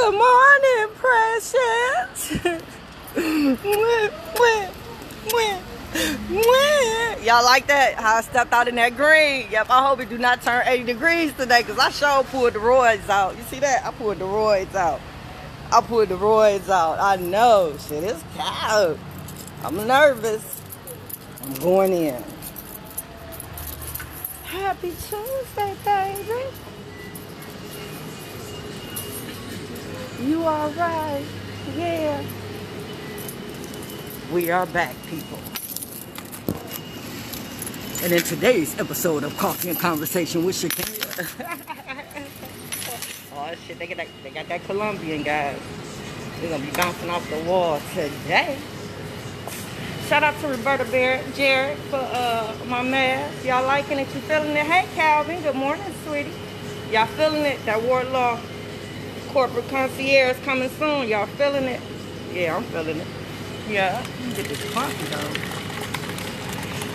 Good morning, precious. Y'all like that? How I stepped out in that green? Yep, I hope it do not turn 80 degrees today, because I sure pulled the roids out. You see that? I pulled the roids out. I know. Shit, it's cold. I'm nervous. I'm going in. Happy Tuesday, baby. You all right? Yeah. We are back, people. And in today's episode of Coffee and Conversation with Shakenya. Oh shit, they got that Colombian, guys. They're gonna be bouncing off the wall today. Shout out to Roberta Jared for my mask. Y'all liking it? You feeling it? Hey Calvin, good morning, sweetie. Y'all feeling it? That Wardlaw corporate concierge coming soon. Y'all feeling it? Yeah, I'm feeling it. Yeah, get this coffee though.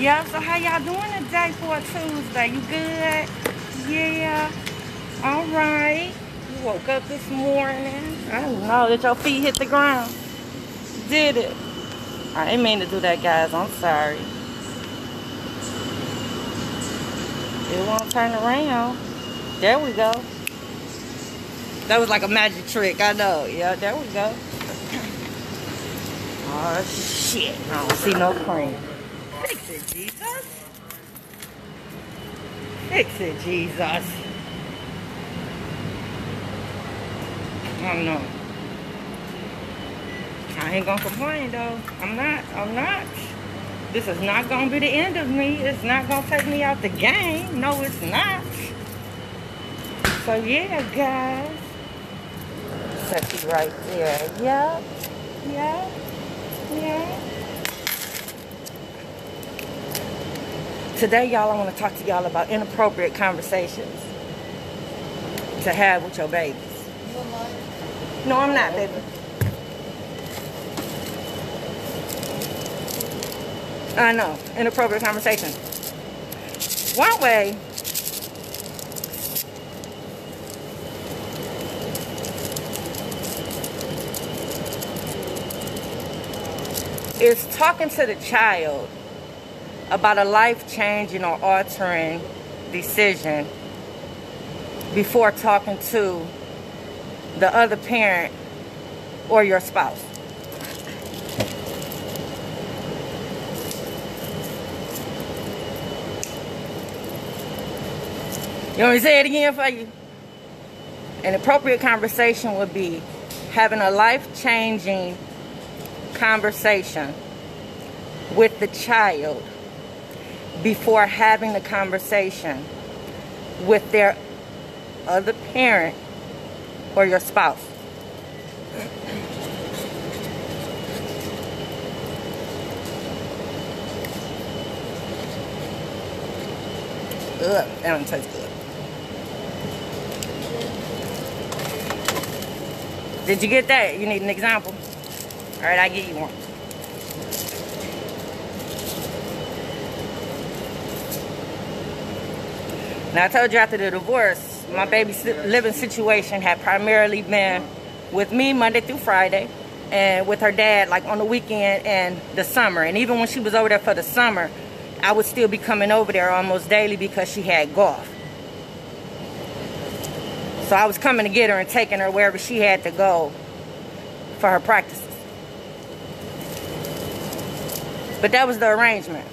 Yeah, so how y'all doing today for a Tuesday? You good? Yeah. All right. You woke up this morning. I don't know. Did your feet hit the ground? Did it? I didn't mean to do that, guys. I'm sorry. It won't turn around. There we go. That was like a magic trick. I know. Yeah, there we go. Oh, shit. I don't see no cream. Fix it, Jesus. Fix it, Jesus. I don't know. I ain't gonna complain, though. I'm not. This is not gonna be the end of me. It's not gonna take me out the game. No, it's not. So, yeah, guys. Set you right there. Yeah. Today, y'all, I want to talk to y'all about inappropriate conversations to have with your babies. No, I'm not, baby. I know, inappropriate conversations. One way is talking to the child about a life-changing or altering decision before talking to the other parent or your spouse. You want me to say it again for you? An appropriate conversation would be having a life-changing conversation with the child before having the conversation with their other parent or your spouse. Ugh, that don't taste good. Did you get that? You need an example? All right, I'll give you one. Now, I told you after the divorce, my baby's living situation had primarily been with me Monday through Friday and with her dad like on the weekend and the summer. And even when she was over there for the summer, I would still be coming over there almost daily because she had golf. So I was coming to get her and taking her wherever she had to go for her practices. But that was the arrangement,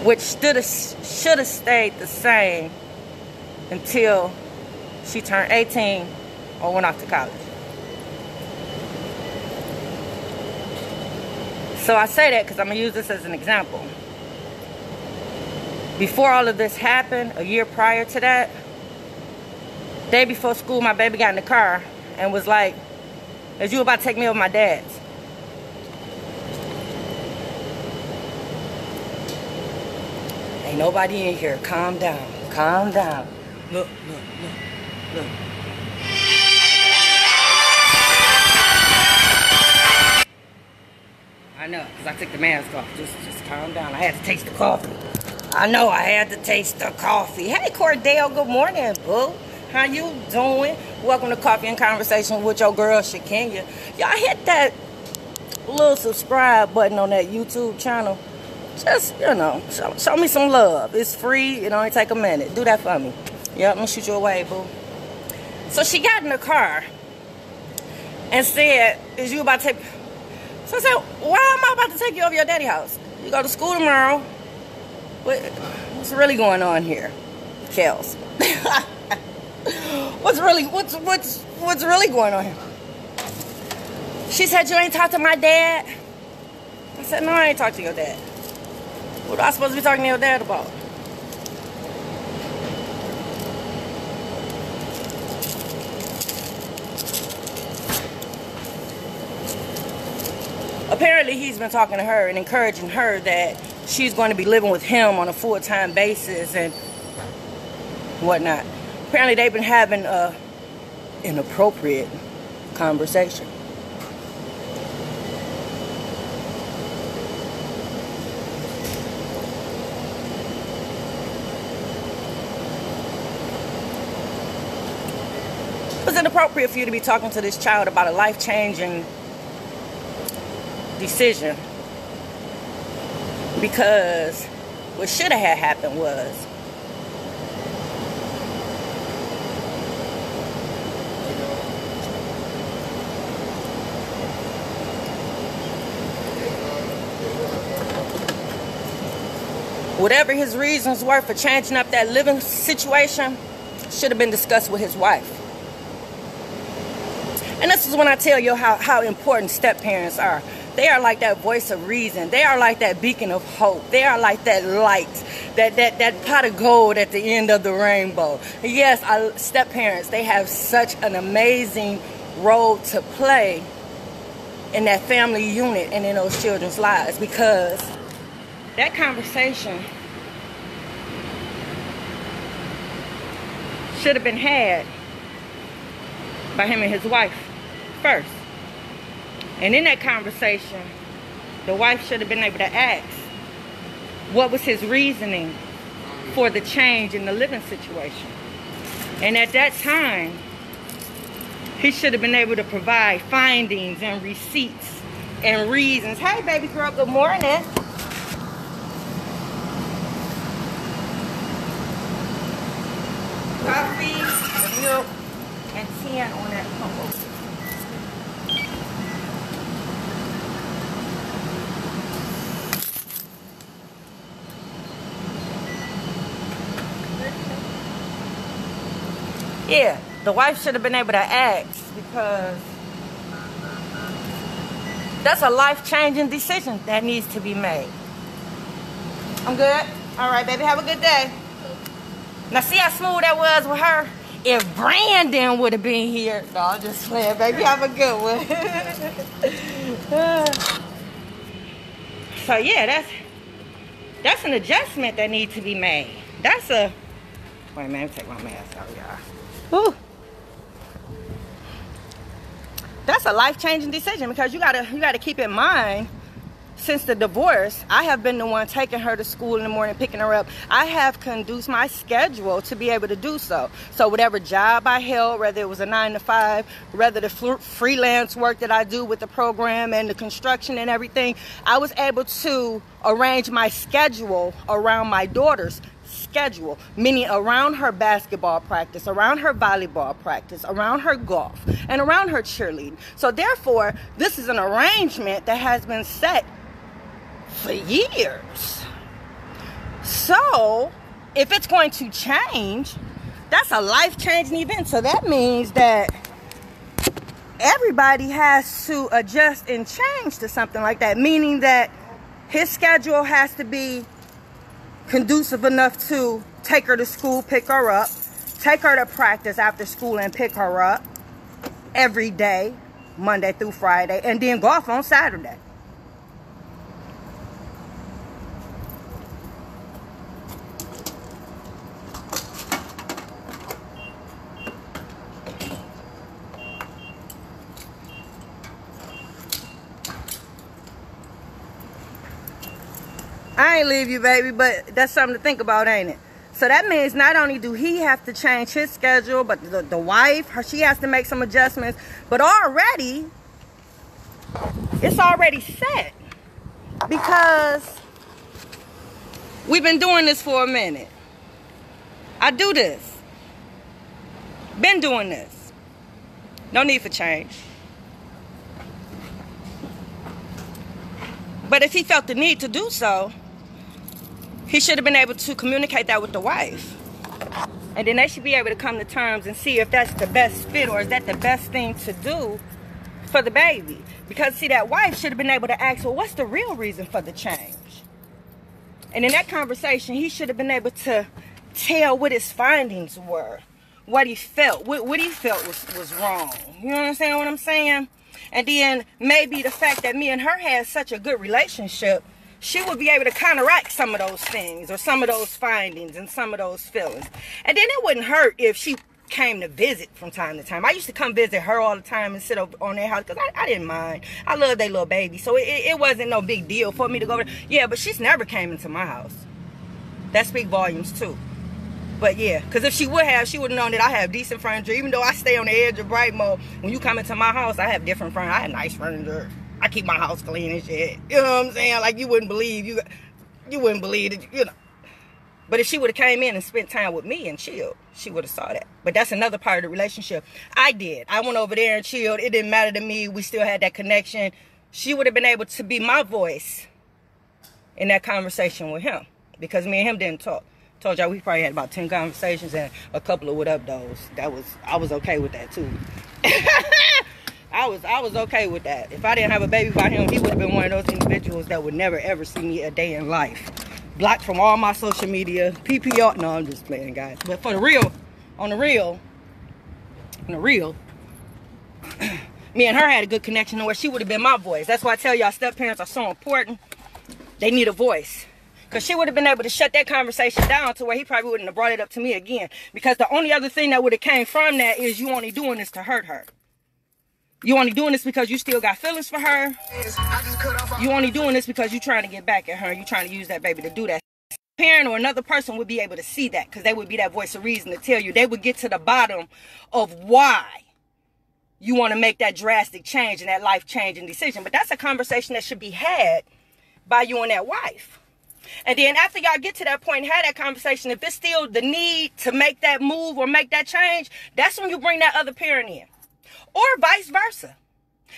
which should have stayed the same until she turned 18 or went off to college. So I say that because I'm going to use this as an example. Before all of this happened, a year prior to that, day before school, my baby got in the car and was like, "Is you about to take me over my dad's?" Ain't nobody in here. Calm down. Calm down. Look. I know, because I took the mask off. Just calm down. I had to taste the coffee. I know, I had to taste the coffee. Hey, Cordell, good morning, boo. How you doing? Welcome to Coffee and Conversation with your girl, Shakenya. Y'all hit that little subscribe button on that YouTube channel. Just, you know, show me some love. It's free. It only take a minute. Do that for me. Yep, I'm gonna shoot you away, boo. So she got in the car and said, is you about to take... So I said, why am I about to take you over your daddy's house? You go to school tomorrow. What's really going on here, Kels? What's really going on here? She said, you ain't talked to my dad? I said, no, I ain't talked to your dad. What am I supposed to be talking to your dad about? Apparently, he's been talking to her and encouraging her that she's going to be living with him on a full-time basis and whatnot. Apparently, they've been having an inappropriate conversation. It was inappropriate for you to be talking to this child about a life-changing decision, because what should have happened was whatever his reasons were for changing up that living situation should have been discussed with his wife. And this is when I tell you how important step parents are. They are like that voice of reason. They are like that beacon of hope. They are like that light, that pot of gold at the end of the rainbow. Yes, step parents, they have such an amazing role to play in that family unit and in those children's lives, because that conversation should have been had by him and his wife first. And in that conversation, the wife should have been able to ask, what was his reasoning for the change in the living situation? And at that time, he should have been able to provide findings and receipts and reasons. Hey, baby girl, good morning. Coffee, milk, and 10 on that combo. Yeah, the wife should have been able to ask, because that's a life-changing decision that needs to be made. I'm good? All right, baby, have a good day. Now, see how smooth that was with her? If Brandon would have been here. No, I'm just playing, baby. Have a good one. So, yeah, that's an adjustment that needs to be made. That's a... Wait a minute, let me take my mask out, y'all. Whew. That's a life-changing decision, because you gotta keep in mind, since the divorce, I have been the one taking her to school in the morning, picking her up. I have conduced my schedule to be able to do so. So whatever job I held, whether it was a 9-to-5, whether the freelance work that I do with the program and the construction and everything, I was able to arrange my schedule around my daughter's schedule, meaning around her basketball practice, around her volleyball practice, around her golf, and around her cheerleading. So therefore, this is an arrangement that has been set for years. So if it's going to change, that's a life-changing event. So that means that everybody has to adjust and change to something like that, meaning that his schedule has to be conducive enough to take her to school, pick her up, take her to practice after school and pick her up every day, Monday through Friday, and then golf on Saturday. I ain't leave you, baby, but that's something to think about, ain't it? So that means not only do he have to change his schedule, but the wife, she has to make some adjustments. But already, it's already set. Because we've been doing this for a minute. I do this. Been doing this. No need for change. But if he felt the need to do so, he should have been able to communicate that with the wife. And then they should be able to come to terms and see if that's the best fit, or is that the best thing to do for the baby. Because, see, that wife should have been able to ask, well, what's the real reason for the change? And in that conversation, he should have been able to tell what his findings were, what he felt, what he felt was wrong. You understand what I'm saying? And then maybe the fact that me and her had such a good relationship, she would be able to counteract some of those things or some of those findings and some of those feelings. And then it wouldn't hurt if she came to visit from time to time. I used to come visit her all the time and sit on their house because I didn't mind. I love their little baby. So it wasn't no big deal for me to go over there. Yeah, but she's never came into my house. That speaks volumes too. But yeah, because if she would have known that I have decent furniture. Even though I stay on the edge of bright mode, when you come into my house, I have different furniture. I have nice furniture. I keep my house clean and shit. You know what I'm saying? Like, you wouldn't believe, you wouldn't believe it, you know. But if she would have came in and spent time with me and chilled, she would have saw that. But that's another part of the relationship. I did. I went over there and chilled. It didn't matter to me. We still had that connection. She would have been able to be my voice in that conversation with him. Because me and him didn't talk. Told y'all we probably had about 10 conversations and a couple of what up those. I was okay with that too. I was okay with that. If I didn't have a baby by him, he would have been one of those individuals that would never ever see me a day in life. Blocked from all my social media. PPR. No, I'm just playing, guys. But for the real, on the real, me and her had a good connection where she would have been my voice. That's why I tell y'all step parents are so important. They need a voice. Because she would have been able to shut that conversation down to where he probably wouldn't have brought it up to me again. Because the only other thing that would have came from that is you only doing this to hurt her. You only doing this because you still got feelings for her. You only doing this because you trying to get back at her. You trying to use that baby to do that. A parent or another person would be able to see that. Because they would be that voice of reason to tell you. They would get to the bottom of why you want to make that drastic change and that life-changing decision. But that's a conversation that should be had by you and that wife. And then after y'all get to that point and have that conversation, if it's still the need to make that move or make that change, that's when you bring that other parent in. Or vice versa.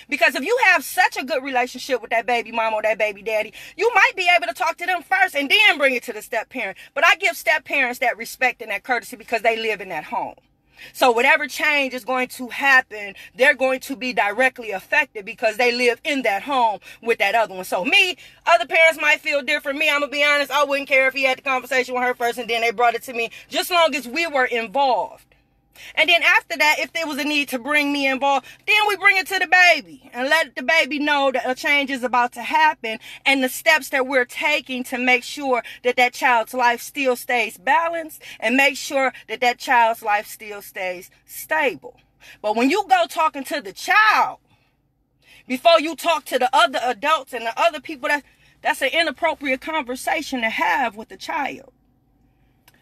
Because if you have such a good relationship with that baby mama or that baby daddy, you might be able to talk to them first and then bring it to the step parent. But I give step parents that respect and that courtesy because they live in that home. So whatever change is going to happen, they're going to be directly affected because they live in that home with that other one. So me, other parents might feel different. Me, I'm going to be honest, I wouldn't care if he had the conversation with her first and then they brought it to me, just long as we were involved. And then after that, if there was a need to bring me involved, then we bring it to the baby and let the baby know that a change is about to happen and the steps that we're taking to make sure that that child's life still stays balanced and make sure that that child's life still stays stable. But when you go talking to the child before you talk to the other adults and the other people, that's an inappropriate conversation to have with the child.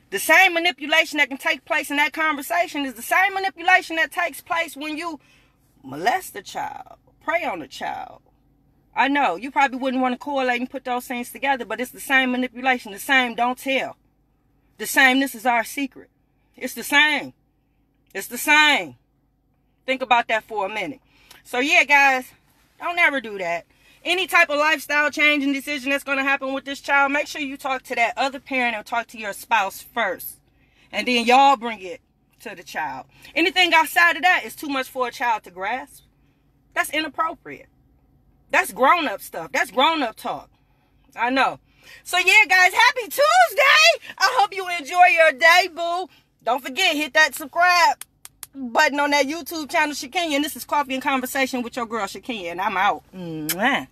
The same manipulation that can take place in that conversation is the same manipulation that takes place when you molest a child, prey on a child. I know, you probably wouldn't want to correlate and put those things together, but it's the same manipulation, the same don't tell. The same, this is our secret. It's the same. It's the same. Think about that for a minute. So yeah, guys, don't ever do that. Any type of lifestyle change and decision that's going to happen with this child, make sure you talk to that other parent and talk to your spouse first. And then y'all bring it to the child. Anything outside of that is too much for a child to grasp. That's inappropriate. That's grown-up stuff. That's grown-up talk. I know. So yeah, guys, happy Tuesday. I hope you enjoy your day, boo. Don't forget, hit that subscribe button on that YouTube channel, Shakenya. And this is Coffee and Conversation with your girl, Shakenya. And I'm out. Mwah.